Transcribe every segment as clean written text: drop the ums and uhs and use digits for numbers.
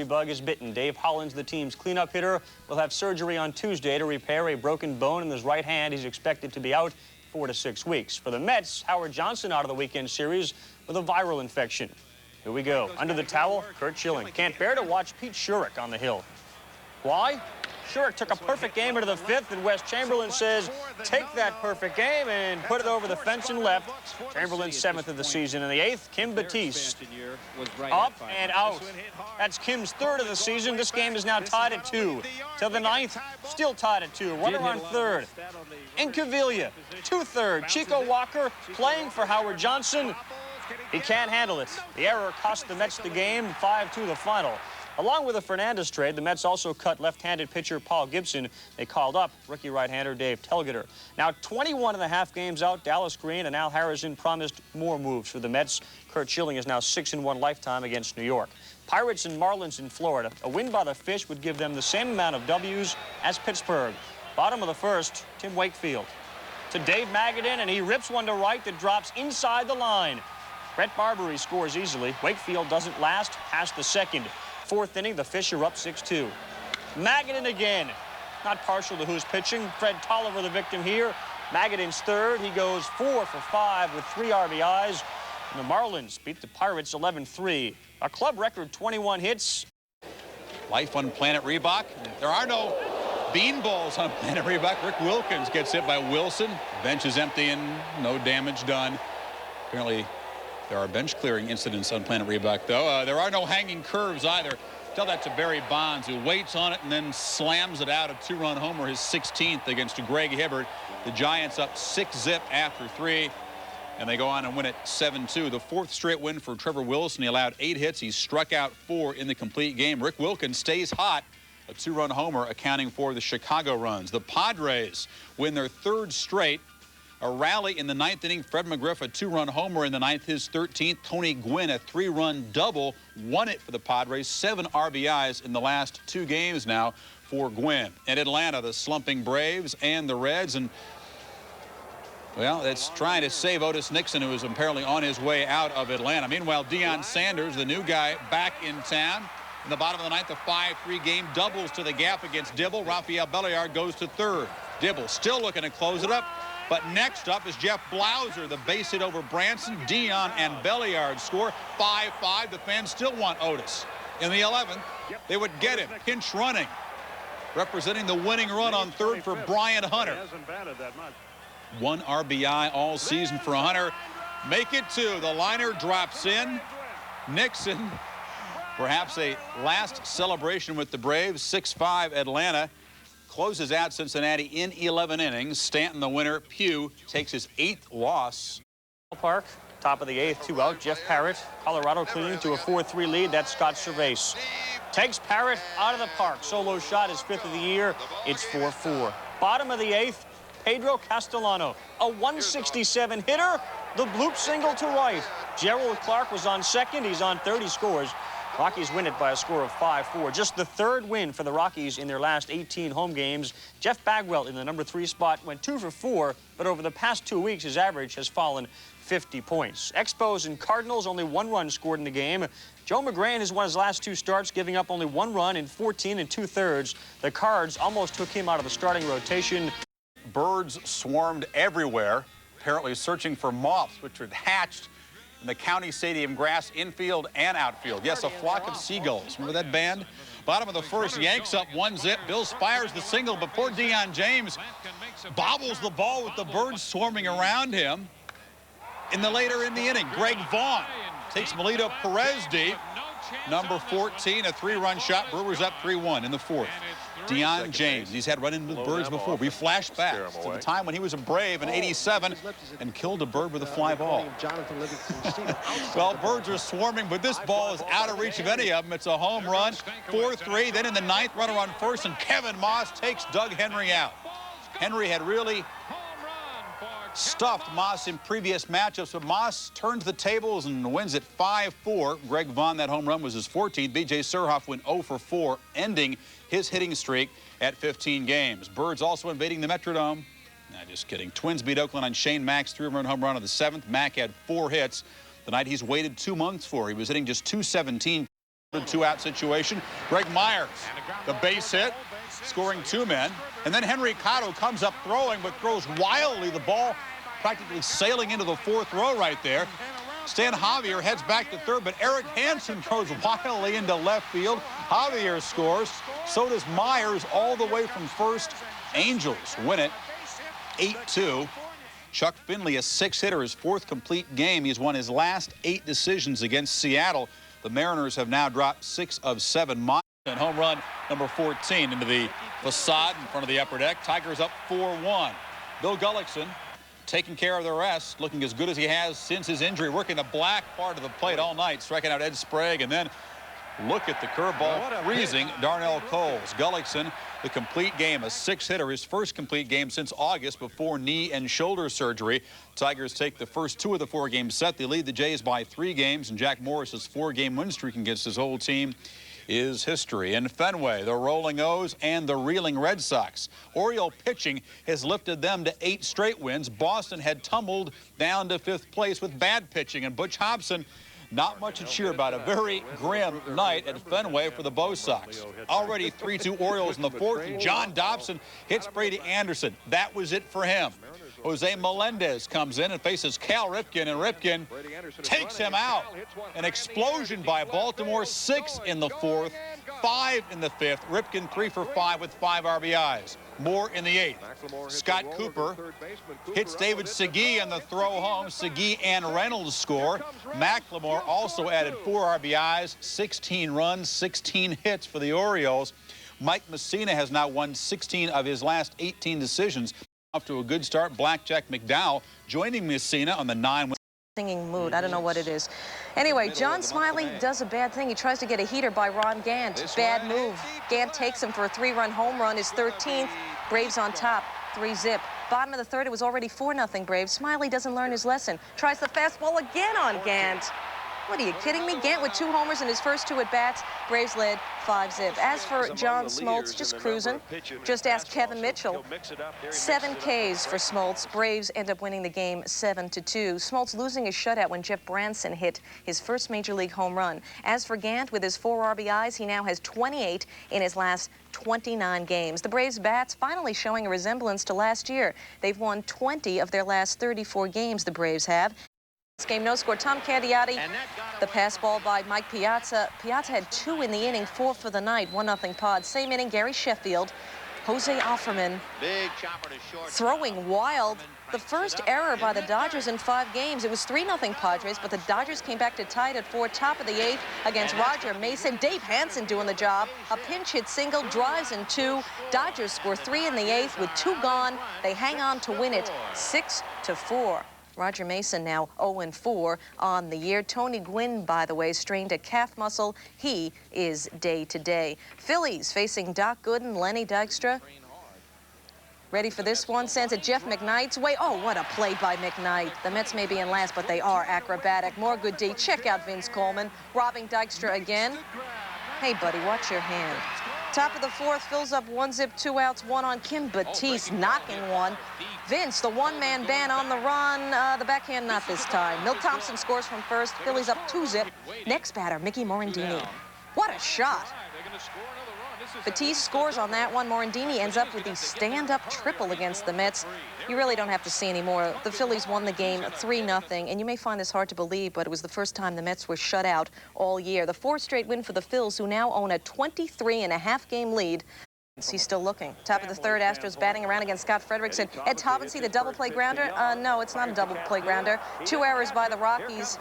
Bug is bitten. Dave Hollins, the team's cleanup hitter, will have surgery on Tuesday to repair a broken bone in his right hand. He's expected to be out 4 to 6 weeks. For the Mets, Howard Johnson out of the weekend series with a viral infection. Here we go. Under the towel, Curt Schilling. Can't bear to watch Pete Schurik on the hill. Why? Schurik took a perfect game into the 5th, and Wes Chamberlain says, take that perfect game and put it over the fence and left. Chamberlain's 7th of the season. In the 8th, Kim Batiste. Up and out. That's Kim's 3rd of the season. This game is now tied at 2. Till the 9th, still tied at 2. Runner on 3rd. Incaviglia, 2/3. Chico Walker playing for Howard Johnson. He can't handle it. The error cost the Mets the game, 5-2 the final. Along with the Fernandez trade, the Mets also cut left-handed pitcher Paul Gibson. They called up rookie right-hander Dave Telgeter. Now, 21.5 games out, Dallas Green and Al Harrison promised more moves for the Mets. Curt Schilling is now 6-1 lifetime against New York. Pirates and Marlins in Florida. A win by the Fish would give them the same amount of W's as Pittsburgh. Bottom of the 1st, Tim Wakefield. To Dave Magadan, and he rips one to right that drops inside the line. Brett Barbary scores easily. Wakefield doesn't last past the 2nd. 4th inning, the Fish are up 6-2. Magadan again. Not partial to who's pitching. Fred Tolliver, the victim here. Magadan's 3rd. He goes 4 for 5 with 3 RBIs. And the Marlins beat the Pirates 11-3. A club record 21 hits. Life on Planet Reebok. There are no beanballs on Planet Reebok. Rick Wilkins gets hit by Wilson. Bench is empty and no damage done. Apparently, there are bench clearing incidents on Planet Reebok, though. There are no hanging curves either. Tell that to Barry Bonds, who waits on it and then slams it out. A 2-run homer, his 16th against Greg Hibbert. The Giants up 6-zip after 3, and they go on and win it 7-2. The 4th straight win for Trevor Wilson. He allowed 8 hits. He struck out 4 in the complete game. Rick Wilkins stays hot. A 2-run homer accounting for the Chicago runs. The Padres win their 3rd straight. A rally in the 9th inning. Fred McGriff, a 2-run homer in the 9th, his 13th. Tony Gwynn, a 3-run double, won it for the Padres. 7 RBIs in the last 2 games now for Gwynn. In Atlanta, the slumping Braves and the Reds. And, well, that's trying to save Otis Nixon, who is apparently on his way out of Atlanta. Meanwhile, Deion Sanders, the new guy, back in town. In the bottom of the 9th, a 5-3 game, doubles to the gap against Dibble. Rafael Belliard goes to 3rd. Dibble still looking to close it up. But next up is Jeff Blauser, the base hit over Branson. Deion and Belliard score 5-5. The fans still want Otis. In the 11th, they would get him. Pinch running. Representing the winning run on 3rd for Brian Hunter. 1 RBI all season for Hunter. Make it 2. The liner drops in. Nixon, perhaps a last celebration with the Braves. 6-5 Atlanta. Closes out Cincinnati in 11 innings. Stanton, the winner. Pugh takes his 8th loss. Park, top of the 8th, 2 out. Jeff Parrott, Colorado clinging to a 4-3 lead. That's Scott Cervase. Takes Parrott out of the park. Solo shot, his 5th of the year. It's 4-4. Bottom of the 8th, Pedro Castellano, a 167 hitter. The bloop single to right. Gerald Clark was on 2nd. He's on 3rd. He scores. Rockies win it by a score of 5-4. Just the 3rd win for the Rockies in their last 18 home games. Jeff Bagwell in the number 3 spot went 2 for 4, but over the past 2 weeks, his average has fallen 50 points. Expos and Cardinals, only 1 run scored in the game. Joe McGran has won his last 2 starts, giving up only 1 run in 14 2/3. The Cards almost took him out of the starting rotation. Birds swarmed everywhere, apparently searching for moths, which had hatched in the county stadium grass, infield and outfield. Yes, a flock of seagulls. Remember that band? Bottom of the 1st, Yanks up 1-zip. Bills fires the single, but poor Deion James bobbles the ball with the birds swarming around him. Later in the inning, Greg Vaughn takes Melito Perez deep. Number 14, a 3-run shot. Brewers up 3-1 in the 4th. Deion James, he's had run-in with birds before. We flash back to the time when he was a Brave in '87 and killed a bird with a fly ball. Well, birds are swarming, but this ball is out of reach of any of them. It's a home run, 4-3. Then in the 9th, runner on 1st, and Kevin Moss takes Doug Henry out. Henry had really stuffed Moss in previous matchups, but Moss turns the tables and wins it 5-4. Greg Vaughn, that home run was his 14th. B.J. Surhoff went 0 for 4, ending his hitting streak at 15 games. Birds also invading the Metrodome. Nah, just kidding. Twins beat Oakland on Shane Mack's 3-run home run on the 7th. Mack had 4 hits the night he's waited 2 months for. He was hitting just .217. Two-out situation. Greg Myers, the base hit, scoring 2 men. And then Henry Cotto comes up throwing, but throws wildly. The ball practically sailing into the 4th row right there. Stan Javier heads back to 3rd, but Eric Hansen throws wildly into left field. Javier scores. So does Myers all the way from 1st. Angels win it 8-2. Chuck Finley, a 6-hitter, his 4th complete game. He's won his last 8 decisions against Seattle. The Mariners have now dropped 6 of 7 miles. And home run number 14 into the facade in front of the upper deck. Tigers up 4-1. Bill Gullickson taking care of the rest, looking as good as he has since his injury, working the black part of the plate all night, striking out Ed Sprague, and then look at the curveball freezing Darnell Coles. Gullickson, the complete game, a 6-hitter, his first complete game since August before knee and shoulder surgery. Tigers take the first 2 of the 4-game set. They lead the Jays by 3 games, and Jack Morris's 4-game win streak against his whole team is history. In Fenway, the rolling O's and the reeling Red Sox. Oriole pitching has lifted them to 8 straight wins. Boston had tumbled down to 5th place with bad pitching, and Butch Hobson, not much to cheer about. A very grim night at Fenway for the Bo Sox. Already 3-2 Orioles in the 4th. John Dobson hits Brady Anderson. That was it for him. Jose Melendez comes in and faces Cal Ripken, and Ripken takes him out. An explosion by Baltimore. 6 in the 4th, 5 in the 5th. Ripken 3 for 5 with 5 RBIs. More in the 8th. Scott Cooper hits David Segui on the throw home. Segui and Reynolds score. McLemore also added 4 RBIs, 16 runs, 16 hits for the Orioles. Mike Messina has now won 16 of his last 18 decisions. Off to a good start. Blackjack McDowell joining Messina on the 9. Singing mood. I don't know what it is. Anyway, John Smiley does a bad thing. He tries to get a heater by Ron Gant. Bad move. Gant takes him for a 3-run home run, his 13th. Braves on top, 3-zip. Bottom of the 3rd, it was already 4-0 Braves. Smiley doesn't learn his lesson. Tries the fastball again on Gant. What, are you kidding me? Gant with 2 homers in his first 2 at-bats. Braves led 5-zip. As for John Smoltz, just cruising. Just ask Kevin Mitchell. 7 Ks for Smoltz. Braves end up winning the game 7-2. Smoltz losing his shutout when Jeff Branson hit his first Major League home run. As for Gant, with his 4 RBIs, he now has 28 in his last 29 games. The Braves bats finally showing a resemblance to last year. They've won 20 of their last 34 games, the Braves have. This game, no score. Tom Candiotti, the pass ball by Mike Piazza. Piazza had 2 in the inning, 4 for the night, 1-0 Pod. Same inning, Gary Sheffield, Jose Offerman throwing wild. The first error by the Dodgers in 5 games. It was 3-0 Padres, but the Dodgers came back to tie it at 4, top of the 8th against Roger Mason. Dave Hansen doing the job. A pinch hit single, drives in 2. Dodgers score 3 in the 8th with 2 gone. They hang on to win it 6-4. Roger Mason now 0-4 on the year. Tony Gwynn, by the way, strained a calf muscle. He is day-to-day. Phillies facing Doc Gooden, Lenny Dykstra. Ready for this one? Sends it Jeff McKnight's way. Oh, what a play by McKnight. The Mets may be in last, but they are acrobatic. More good D. Check out Vince Coleman. Robbing Dykstra again. Hey, buddy, watch your hand. Top of the 4th, fills up 1-zip, 2 outs, 1 on Kim Batiste, knocking one. Vince, the one-man band on the run. The backhand not this time. Milt Thompson scores from first. Phillies up 2-zip. Next batter, Mickey Morandini. What a shot. Batiste scores on that one. Morandini ends up with the stand-up triple against the Mets. You really don't have to see any more. The Phillies won the game 3-0, and you may find this hard to believe, but it was the first time the Mets were shut out all year. The 4th straight win for the Phils, who now own a 23.5-game lead. He's still looking. Top of the 3rd, Astros batting around against Scott Frederickson. Ed Taubensee, the double play grounder. No, it's not a double play grounder. 2 errors by the Rockies.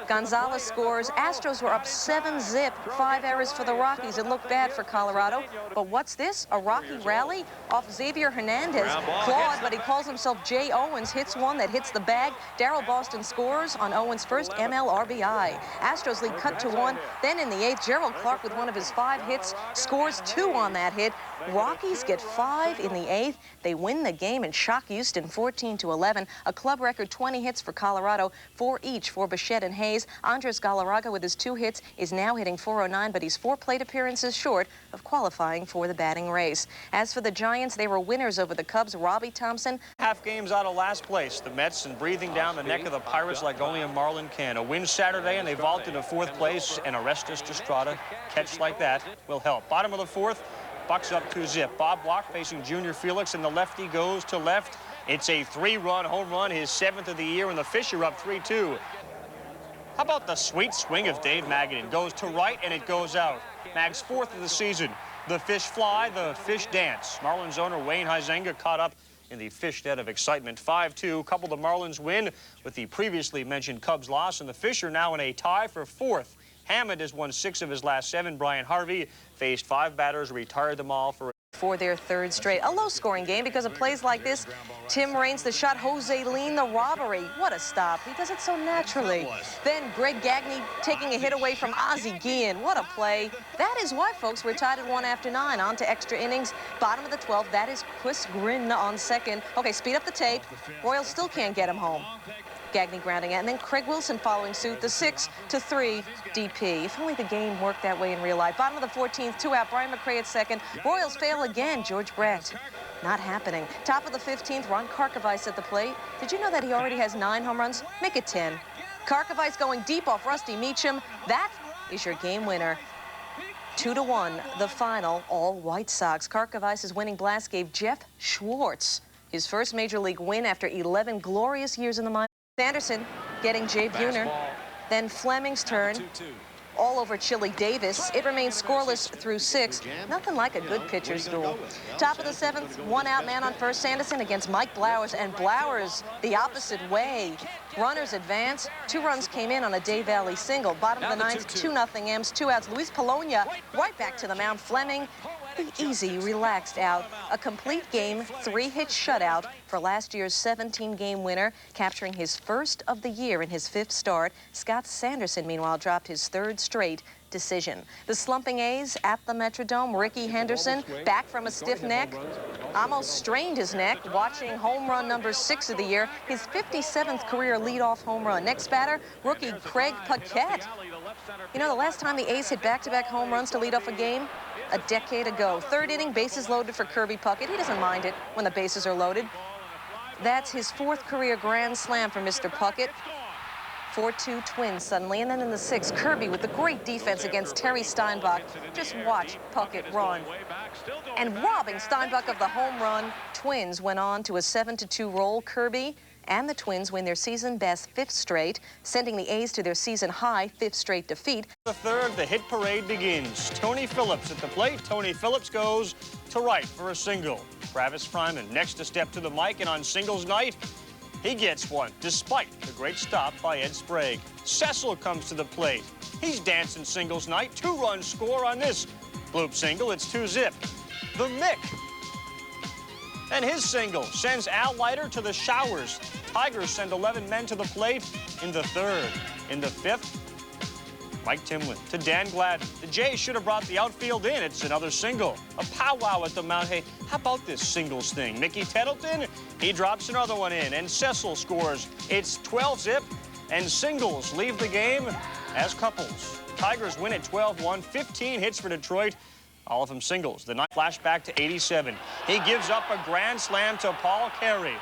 Gonzalez scores. Astros were up 7-zip. 5 errors for the Rockies. It looked bad for Colorado. But what's this? A Rocky rally off Xavier Hernandez. Claude, but he calls himself Jay Owens. Hits one that hits the bag. Darryl Boston scores on Owens' first ML RBI. Astros lead cut to 1. Then in the 8th, Gerald Clark with one of his 5 hits scores 2 on that hit. Rockies get 5 in the 8th. They win the game and shock Houston 14-11. A club record 20 hits for Colorado, 4 each for Bichette and Hayes. Andres Galarraga with his 2 hits is now hitting .409, but he's 4 plate appearances short of qualifying for the batting race. As for the Giants, they were winners over the Cubs. Robbie Thompson. Half games out of last place. The Mets and breathing down the neck of the Pirates like only a Marlin can. A win Saturday and they vaulted to 4th place, and Orestes Destrada catch like that will help. Bottom of the 4th, Bucks up 2-zip. Bob Walk facing Junior Felix, and the lefty goes to left. It's a 3-run home run, his 7th of the year, and the Fish are up 3-2. How about the sweet swing of Dave Magadan? Goes to right and it goes out. Mag's 4th of the season. The Fish fly, the Fish dance. Marlins owner Wayne Huizenga caught up in the Fish net of excitement. 5-2, couple the Marlins win with the previously mentioned Cubs loss, and the Fish are now in a tie for 4th. Hammond has won 6 of his last 7. Brian Harvey faced 5 batters, retired them all for their 3rd straight. A low-scoring game because of plays like this. Tim Raines, the shot, Jose Lean, the robbery. What a stop. He does it so naturally. Then Greg Gagne taking a hit away from Ozzie Guillen. What a play. That is why, folks, we're tied at 1 after 9. On to extra innings. Bottom of the 12th, that is Chris Grin on second. Okay, speed up the tape. Royals still can't get him home. Gagne grounding it, and then Craig Wilson following suit, the 6-3 DP. If only the game worked that way in real life. Bottom of the 14th, 2 out, Brian McRae at second. Royals fail again, George Brett. Not happening. Top of the 15th, Ron Karkovice at the plate. Did you know that he already has 9 home runs? Make it 10. Karkovice going deep off Rusty Meacham. That is your game winner. 2-1, the final, all White Sox. Karkovice's winning blast gave Jeff Schwartz his first major league win after 11 glorious years in the minors. Anderson getting Jay Buhner. Then Fleming's turn. All over Chili Davis. It remains scoreless through 6. Nothing like a good pitcher's duel. Top of the 7th, 1 out man on first. Sanderson against Mike Blowers, and Blowers the opposite way. Runners advance. 2 runs came in on a Day Valley single. Bottom of the 9th, 2-0 M's, 2 outs. Luis Polonia right back to the mound. Fleming, the easy, relaxed out. A complete game, 3-hit shutout for last year's 17-game winner, capturing his first of the year in his 5th start. Scott Sanderson, meanwhile, dropped his 3rd straight decision. The slumping A's at the Metrodome. Ricky Henderson back from a stiff neck. Almost strained his neck watching home run number 6 of the year, his 57th career leadoff home run. Next batter, rookie Craig Paquette. You know, the last time the A's hit back-to-back home runs to lead off a game? A decade ago. 3rd inning, bases loaded for Kirby Puckett. He doesn't mind it when the bases are loaded. That's his 4th career grand slam for Mr. Puckett. 4-2 Twins suddenly. And then in the 6th, Kirby with the great defense against Terry Steinbach. Just watch Puckett run. And robbing Steinbach of the home run, Twins went on to a 7-2 roll. Kirby and the Twins win their season-best 5th straight, sending the A's to their season-high 5th straight defeat. The 3rd, the hit parade begins. Tony Phillips at the plate. Tony Phillips goes to right for a single. Travis Fryman next to step to the mic, and on singles night, he gets one, despite the great stop by Ed Sprague. Cecil comes to the plate. He's dancing singles night. 2-run score on this bloop single. It's 2-zip. The Mick. And his single sends Al Leiter to the showers. Tigers send 11 men to the plate in the 3rd. In the 5th, Mike Timlin to Dan Gladden. The Jays should have brought the outfield in. It's another single. A powwow at the mound. Hey, how about this singles thing? Mickey Tettleton, he drops another one in, and Cecil scores. It's 12-zip, and singles leave the game as couples. Tigers win at 12-1, 15 hits for Detroit. All of them singles. The night flashback to 87. He gives up a grand slam to Paul Carey.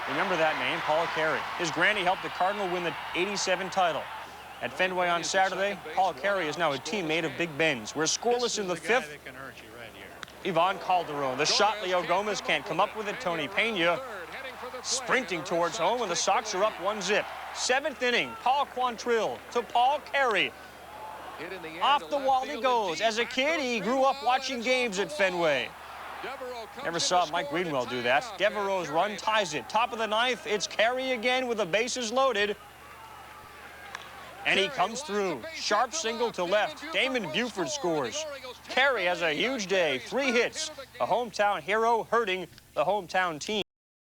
Remember that name, Paul Carey. His granny helped the Cardinal win the 87 title. At Fenway on Saturday, Paul Carey is now a teammate of Big Ben's. We're scoreless in the 5th. Ivan Calderon. The shot, Leo Gomez can't come up with it. Tony Pena sprinting towards home, and the Sox are up 1-zip. 7th inning, Paul Quantrill to Paul Carey. Off the wall he goes. As a kid, he grew up watching games at Fenway. Never saw Mike Greenwell do that. Devereaux's run ties it. Top of the 9th, it's Carey again with the bases loaded. And he comes through. Sharp single to left. Damon Buford scores. Carey has a huge day. 3 hits. A hometown hero hurting the hometown team.